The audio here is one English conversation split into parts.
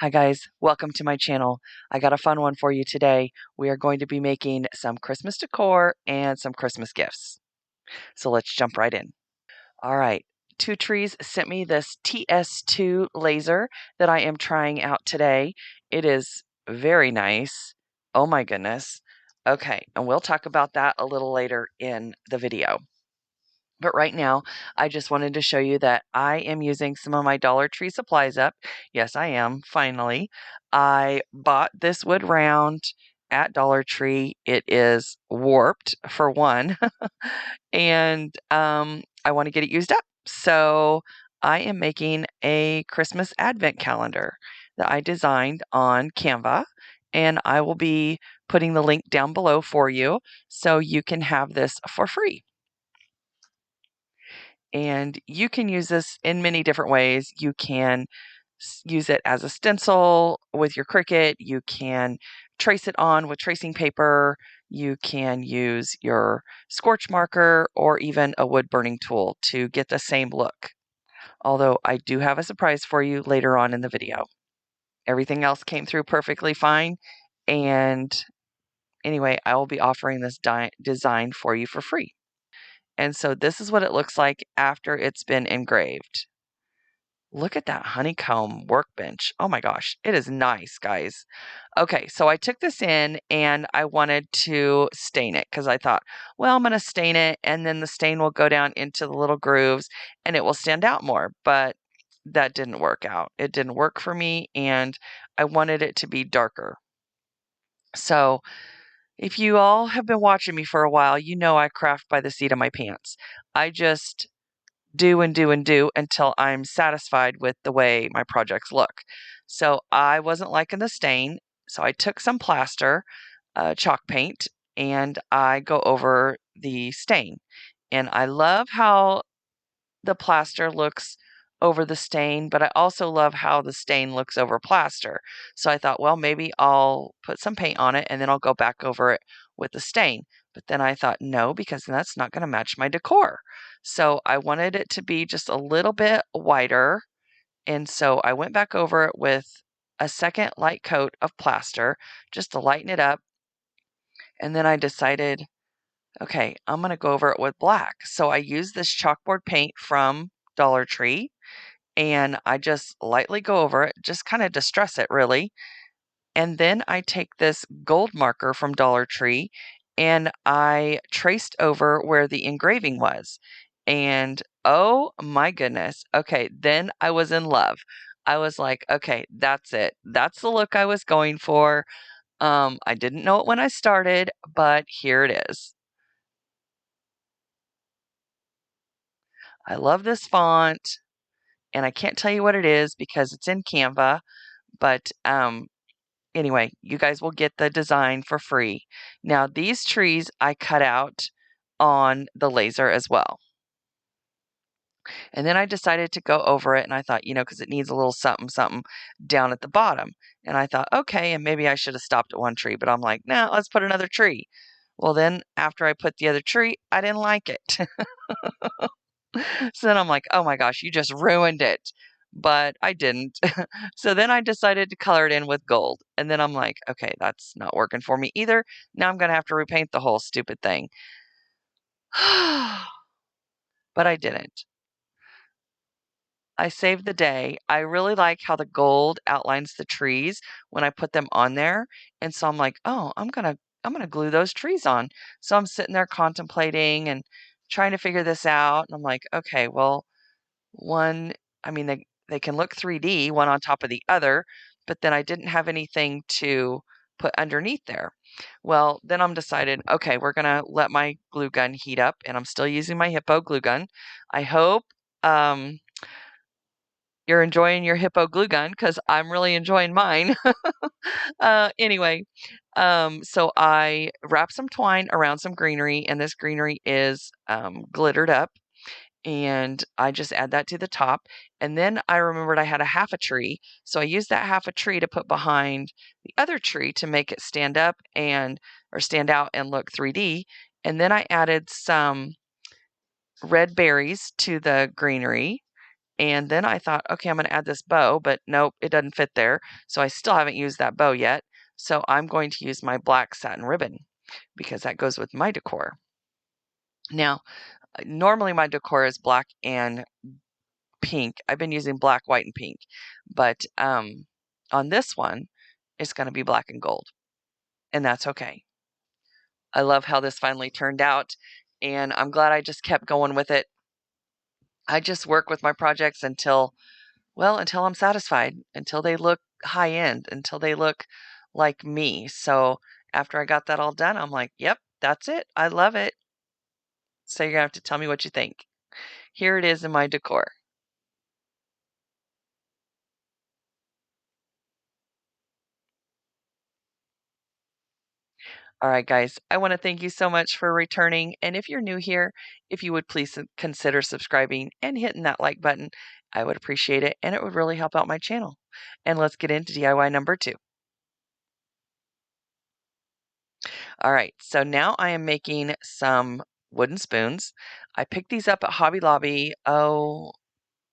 Hi guys, welcome to my channel. I got a fun one for you today. We are going to be making some Christmas decor and some Christmas gifts. So let's jump right in. All right, Two Trees sent me this TS2 laser that I am trying out today. It is very nice. Oh my goodness. Okay, and we'll talk about that a little later in the video. But right now, I just wanted to show you that I am using some of my Dollar Tree supplies up. Yes, I am, finally. I bought this wood round at Dollar Tree. It is warped, for one, and I want to get it used up. So I am making a Christmas advent calendar that I designed on Canva, and I will be putting the link down below for you so you can have this for free. And you can use this in many different ways. You can use it as a stencil with your Cricut. You can trace it on with tracing paper. You can use your scorch marker or even a wood burning tool to get the same look. Although I do have a surprise for you later on in the video. Everything else came through perfectly fine. And anyway, I will be offering this design for you for free. And so this is what it looks like after it's been engraved. Look at that honeycomb workbench. Oh my gosh, it is nice, guys. Okay, so I took this in and I wanted to stain it because I thought, well, I'm going to stain it and then the stain will go down into the little grooves and it will stand out more. But that didn't work out. It didn't work for me and I wanted it to be darker. So if you all have been watching me for a while, you know I craft by the seat of my pants. I just do and do and do until I'm satisfied with the way my projects look. So I wasn't liking the stain, so I took some plaster, chalk paint, and I go over the stain. And I love how the plaster looks over the stain, but I also love how the stain looks over plaster. So I thought, well, maybe I'll put some paint on it and then I'll go back over it with the stain. But then I thought, no, because that's not going to match my decor. So I wanted it to be just a little bit whiter. And so I went back over it with a second light coat of plaster just to lighten it up. And then I decided, okay, I'm going to go over it with black. So I used this chalkboard paint from Dollar Tree and I just lightly go over it, just kind of distress it really. And then I take this gold marker from Dollar Tree and I traced over where the engraving was. And oh my goodness. Okay, then I was in love. I was like, okay, that's it. That's the look I was going for. I didn't know it when I started, but here it is. I love this font, and I can't tell you what it is because it's in Canva, but anyway, you guys will get the design for free. Now, these trees I cut out on the laser as well. And then I decided to go over it and I thought, because it needs a little something, something down at the bottom. And I thought, okay, and maybe I should have stopped at one tree, but I'm like, no, let's put another tree. Well, then after I put the other tree, I didn't like it. So then I'm like, oh my gosh, you just ruined it. But I didn't. So then I decided to color it in with gold. And then I'm like, okay, that's not working for me either. Now I'm going to have to repaint the whole stupid thing. But I didn't. I saved the day. I really like how the gold outlines the trees when I put them on there. And so I'm like, oh, I'm gonna glue those trees on. So I'm sitting there contemplating and trying to figure this out. And I'm like, okay, well, one, I mean, they can look 3D, one on top of the other, but then I didn't have anything to put underneath there. Well, then I'm decided, okay, we're gonna let my glue gun heat up, and I'm still using my Hippo glue gun. I hope you're enjoying your Hippo glue gun because I'm really enjoying mine. Anyway, so I wrapped some twine around some greenery, and this greenery is glittered up. And I just add that to the top. And then I remembered I had a half a tree. So I used that half a tree to put behind the other tree to make it stand up or stand out and look 3D. And then I added some red berries to the greenery. And then I thought, okay, I'm going to add this bow, but nope, it doesn't fit there. So I still haven't used that bow yet. So I'm going to use my black satin ribbon because that goes with my decor. Now, normally my decor is black and pink. I've been using black, white, and pink. But on this one, it's going to be black and gold. And that's okay. I love how this finally turned out. And I'm glad I just kept going with it. I just work with my projects until I'm satisfied, until they look high end, until they look like me. So after I got that all done, I'm like, yep, that's it. I love it. So you're going to have to tell me what you think. Here it is in my decor. All right, guys, I want to thank you so much for returning. And if you're new here, if you would please consider subscribing and hitting that like button, I would appreciate it. And it would really help out my channel. And let's get into DIY number 2. All right, so now I am making some wooden spoons. I picked these up at Hobby Lobby,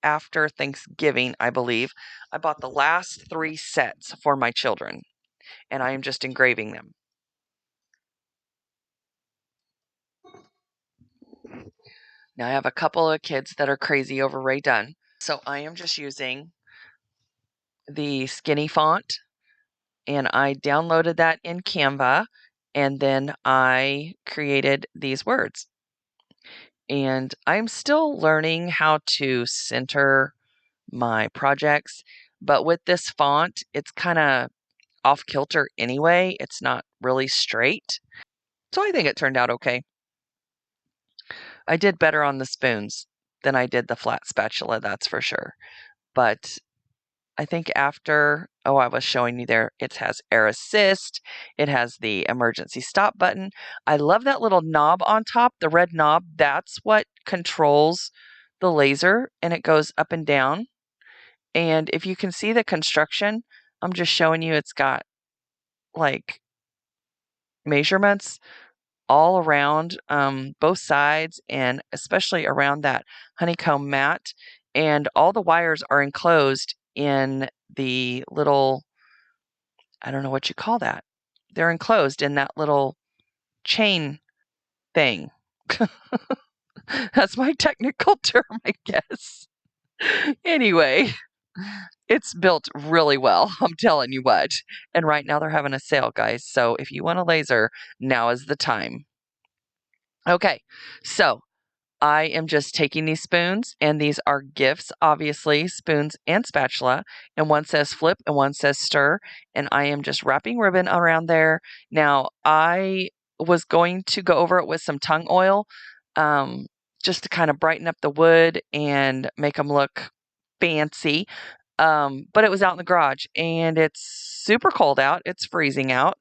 after Thanksgiving, I believe. I bought the last 3 sets for my children, and I am just engraving them. Now I have a couple of kids that are crazy over Ray Dunn, so I am just using the skinny font, and I downloaded that in Canva, and then I created these words. And I'm still learning how to center my projects, but with this font, it's kind of off kilter anyway. It's not really straight. So I think it turned out okay. I did better on the spoons than I did the flat spatula, that's for sure. But I think after, I was showing you there, it has air assist, it has the emergency stop button. I love that little knob on top, the red knob. That's what controls the laser, and it goes up and down. And if you can see the construction, I'm just showing you it's got like measurements all around both sides and especially around that honeycomb mat. And all the wires are enclosed in the little, I don't know what you call that. They're enclosed in that little chain thing. That's my technical term, I guess. Anyway, it's built really well. I'm telling you what. And right now they're having a sale, guys. So if you want a laser, now is the time. Okay, so I am just taking these spoons, and these are gifts, obviously, spoons and spatula, and one says flip and one says stir, and I am just wrapping ribbon around there. Now, I was going to go over it with some tung oil, just to kind of brighten up the wood and make them look fancy, but it was out in the garage, and it's super cold out. It's freezing out.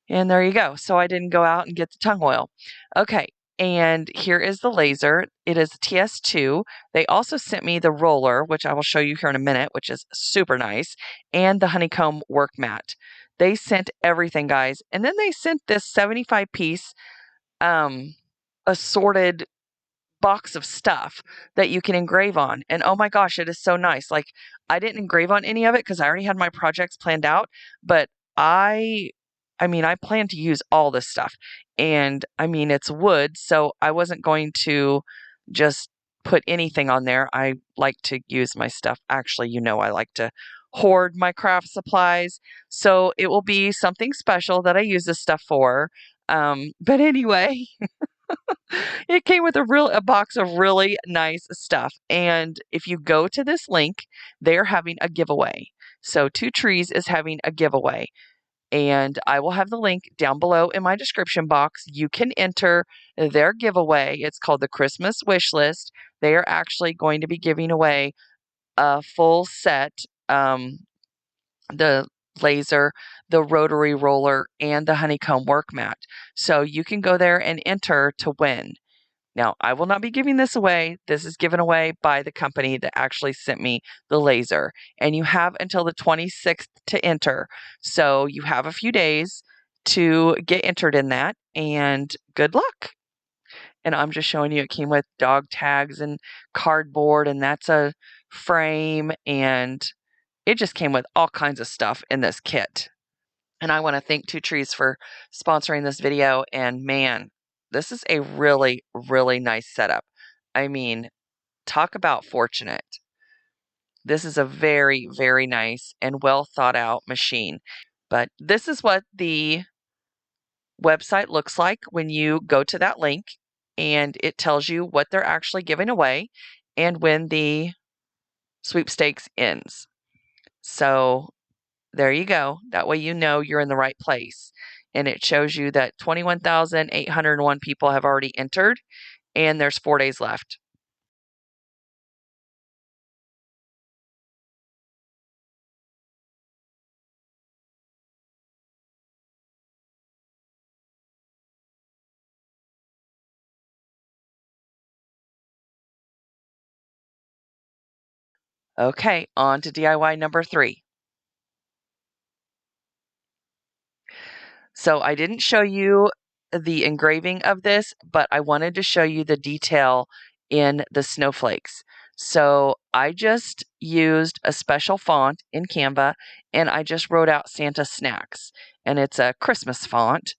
And there you go. So I didn't go out and get the tung oil. Okay. And here is the laser. It is a TS2. They also sent me the roller, which I will show you here in a minute, which is super nice, and the honeycomb work mat. They sent everything, guys. And then they sent this 75-piece assorted box of stuff that you can engrave on. And oh my gosh, it is so nice. Like, I didn't engrave on any of it because I already had my projects planned out, but I plan to use all this stuff. And I mean, it's wood, so I wasn't going to just put anything on there. I like to use my stuff. Actually, I like to hoard my craft supplies. So it will be something special that I use this stuff for. But anyway, it came with a box of really nice stuff. And if you go to this link, they're having a giveaway. So Two Trees is having a giveaway. And I will have the link down below in my description box. You can enter their giveaway. It's called the Christmas Wish List. They are actually going to be giving away a full set, the laser, the rotary roller, and the honeycomb work mat. So you can go there and enter to win. Now, I will not be giving this away. This is given away by the company that actually sent me the laser. And you have until the 26th to enter. So you have a few days to get entered in that. And good luck. And I'm just showing you it came with dog tags and cardboard, and that's a frame, and it just came with all kinds of stuff in this kit. And I want to thank Two Trees for sponsoring this video. And man, this is a really, really nice setup. I mean, talk about fortunate. This is a very, very nice and well thought out machine. But this is what the website looks like when you go to that link, and it tells you what they're actually giving away and when the sweepstakes ends. So there you go. That way you know you're in the right place. And it shows you that 21,801 people have already entered, and there's 4 days left. Okay, on to DIY number 3. So I didn't show you the engraving of this, but I wanted to show you the detail in the snowflakes. So I just used a special font in Canva, and I just wrote out Santa Snacks, and it's a Christmas font.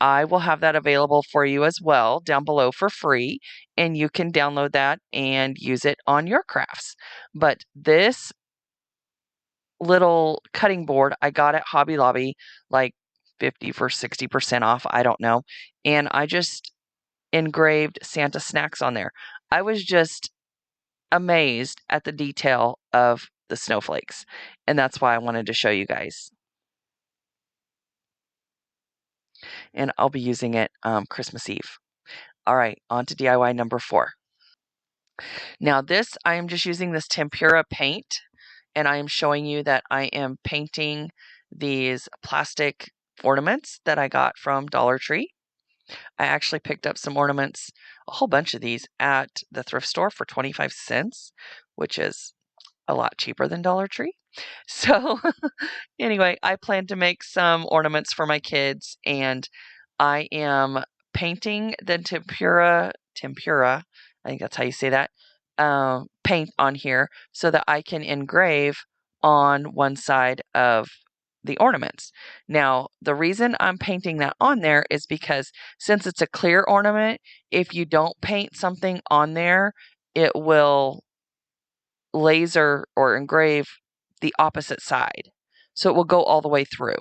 I will have that available for you as well down below for free, and you can download that and use it on your crafts. But this little cutting board I got at Hobby Lobby, like 50 for 60% off, I don't know. And I just engraved Santa Snacks on there. I was just amazed at the detail of the snowflakes, and that's why I wanted to show you guys. And I'll be using it Christmas Eve. All right, on to DIY number 4. Now this, I am just using this tempera paint, and I am showing you that I am painting these plastic ornaments that I got from Dollar Tree. I actually picked up some ornaments, a whole bunch of these, at the thrift store for 25 cents, which is a lot cheaper than Dollar Tree. So anyway, I plan to make some ornaments for my kids, and I am painting the tempera, I think that's how you say that, paint on here so that I can engrave on one side of the ornaments. Now, the reason I'm painting that on there is because since it's a clear ornament, if you don't paint something on there, it will laser or engrave the opposite side. So it will go all the way through.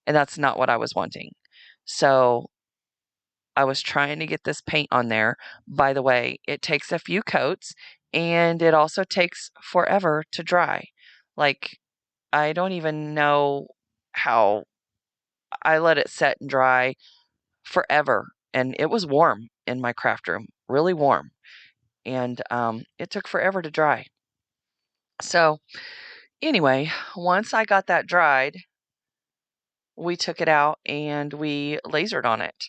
And that's not what I was wanting. So I was trying to get this paint on there. By the way, it takes a few coats, and it also takes forever to dry. Like, I don't even know how. I let it set and dry forever, and it was warm in my craft room, really warm. And it took forever to dry. So anyway, once I got that dried, we took it out and we lasered on it.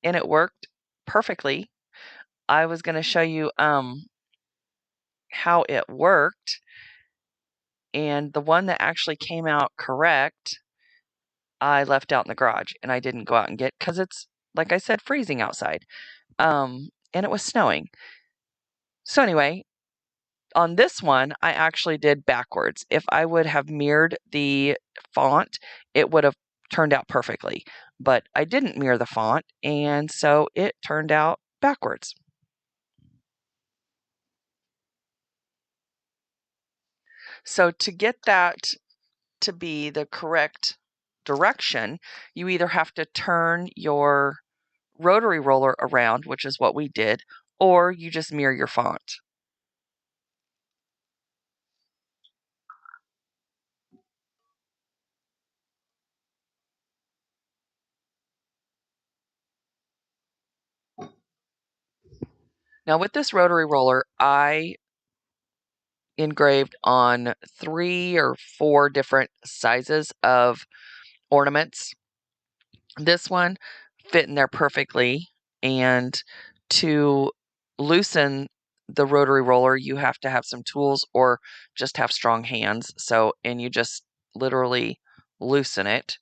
And it worked perfectly. I was going to show you how it worked. And the one that actually came out correct, I left out in the garage and I didn't go out and get because it's, like I said, freezing outside. And it was snowing. So anyway, on this one, I actually did backwards. If I would have mirrored the font, it would have turned out perfectly. But I didn't mirror the font, and so it turned out backwards. So to get that to be the correct direction, you either have to turn your rotary roller around, which is what we did, or you just mirror your font. Now with this rotary roller, I engraved on 3 or 4 different sizes of ornaments. This one fit in there perfectly, and to loosen the rotary roller, you have to have some tools or just have strong hands. So, and you just literally loosen it.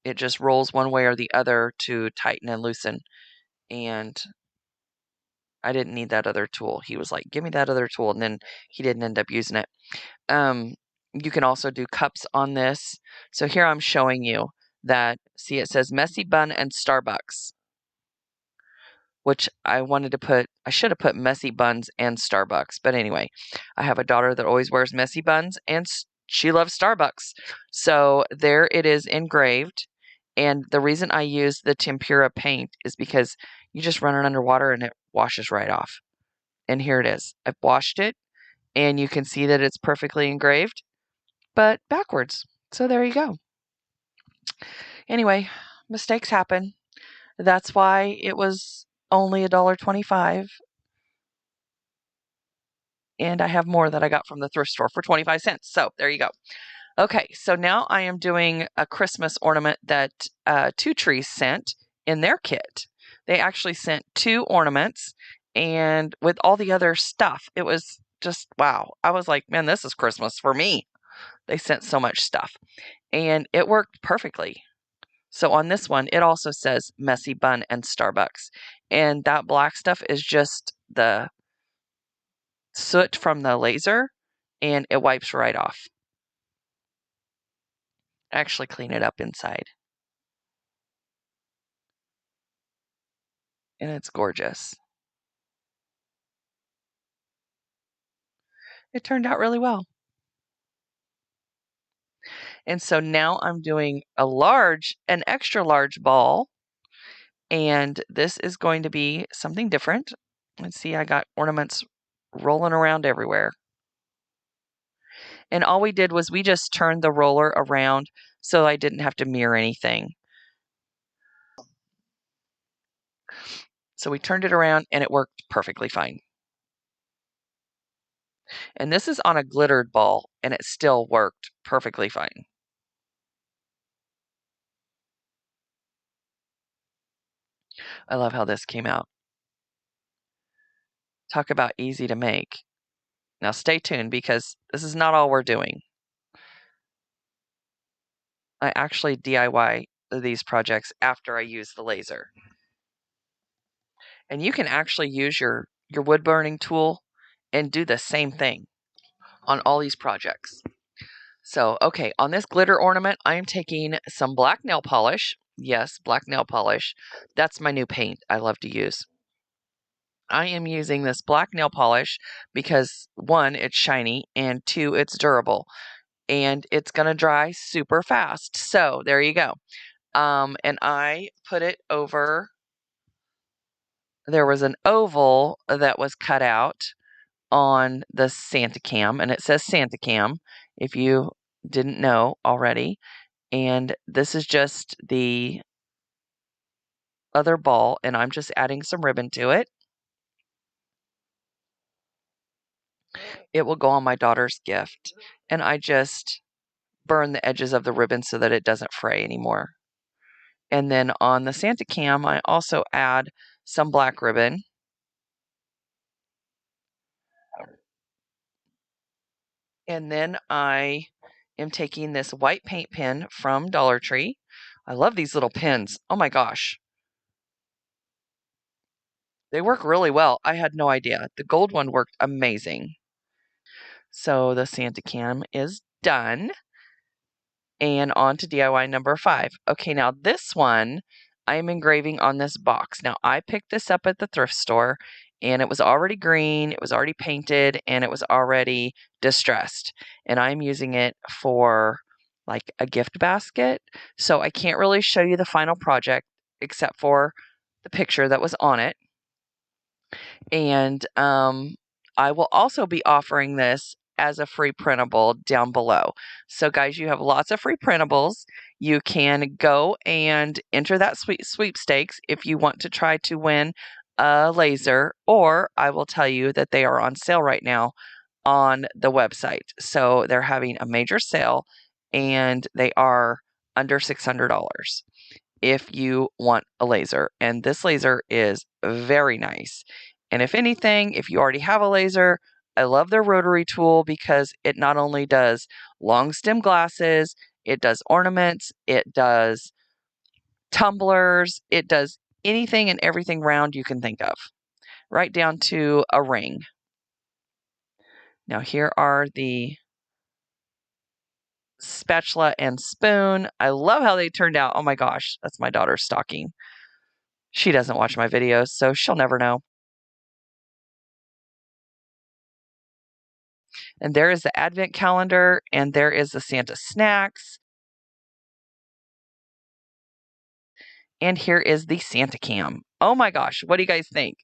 It just rolls one way or the other to tighten and loosen. and I didn't need that other tool. He was like, give me that other tool, and then he didn't end up using it. You can also do cups on this. So here I'm showing you that, see, it says Messy Bun and Starbucks, which I should have put Messy Buns and Starbucks. But anyway, I have a daughter that always wears Messy Buns, and she loves Starbucks. So there it is engraved. And the reason I use the tempera paint is because you just run it under water and it washes right off. And here it is. I've washed it, and you can see that it's perfectly engraved, but backwards. So there you go. Anyway, mistakes happen. That's why it was only $1.25. And I have more that I got from the thrift store for 25 cents. So there you go. Okay, so now I am doing a Christmas ornament that Two Trees sent in their kit. They actually sent 2 ornaments, and with all the other stuff, it was just wow. I was like, man, this is Christmas for me. They sent so much stuff, and it worked perfectly. So on this one, it also says Messy Bun and Starbucks, and that black stuff is just the soot from the laser, and it wipes right off. Actually clean it up inside. And it's gorgeous. It turned out really well. And so now I'm doing an extra large ball, and this is going to be something different. Let's see, I got ornaments rolling around everywhere. And all we did was we just turned the roller around so I didn't have to mirror anything. So we turned it around and it worked perfectly fine. And this is on a glittered ball, and it still worked perfectly fine. I love how this came out. Talk about easy to make. Now stay tuned because this is not all we're doing. I actually DIY these projects after I use the laser. And you can actually use your wood burning tool and do the same thing on all these projects. So, okay, on this glitter ornament, I am taking some black nail polish. Yes, black nail polish. That's my new paint I love to use. I am using this black nail polish because 1, it's shiny, and 2, it's durable. And it's going to dry super fast. So there you go. And I put it over, there was an oval that was cut out on the Santa Cam, and it says Santa Cam if you didn't know already. And this is just the other ball, and I'm just adding some ribbon to it. It will go on my daughter's gift, and I just burn the edges of the ribbon so that it doesn't fray anymore. And then on the Santa Cam, I also add some black ribbon. And then I am taking this white paint pen from Dollar Tree. I love these little pens. Oh my gosh. They work really well. I had no idea. The gold one worked amazing. So the Santa Cam is done. And on to DIY number 5. Okay, now this one I am engraving on this box. Now I picked this up at the thrift store, and it was already green, it was already painted, and it was already distressed. And I'm using it for like a gift basket. So I can't really show you the final project except for the picture that was on it. And I will also be offering this as a free printable down below. So guys, you have lots of free printables. You can go and enter that sweepstakes if you want to try to win a laser, or I will tell you that they are on sale right now on the website. So they're having a major sale, and they are under $600 if you want a laser. And this laser is very nice. And if anything, if you already have a laser, I love their rotary tool because it not only does long stem glasses, it does ornaments, it does tumblers, it does anything and everything round you can think of, right down to a ring. Now here are the spatula and spoon. I love how they turned out. Oh my gosh, that's my daughter's stocking. She doesn't watch my videos, so she'll never know. And there is the advent calendar, and there is the Santa snacks. And here is the Santa cam. Oh my gosh, what do you guys think?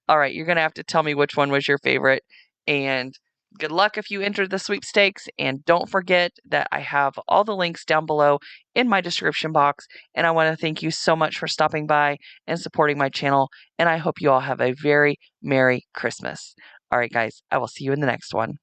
All right, you're going to have to tell me which one was your favorite. And good luck if you enter the sweepstakes. And don't forget that I have all the links down below in my description box. And I want to thank you so much for stopping by and supporting my channel. And I hope you all have a very Merry Christmas. All right, guys, I will see you in the next one.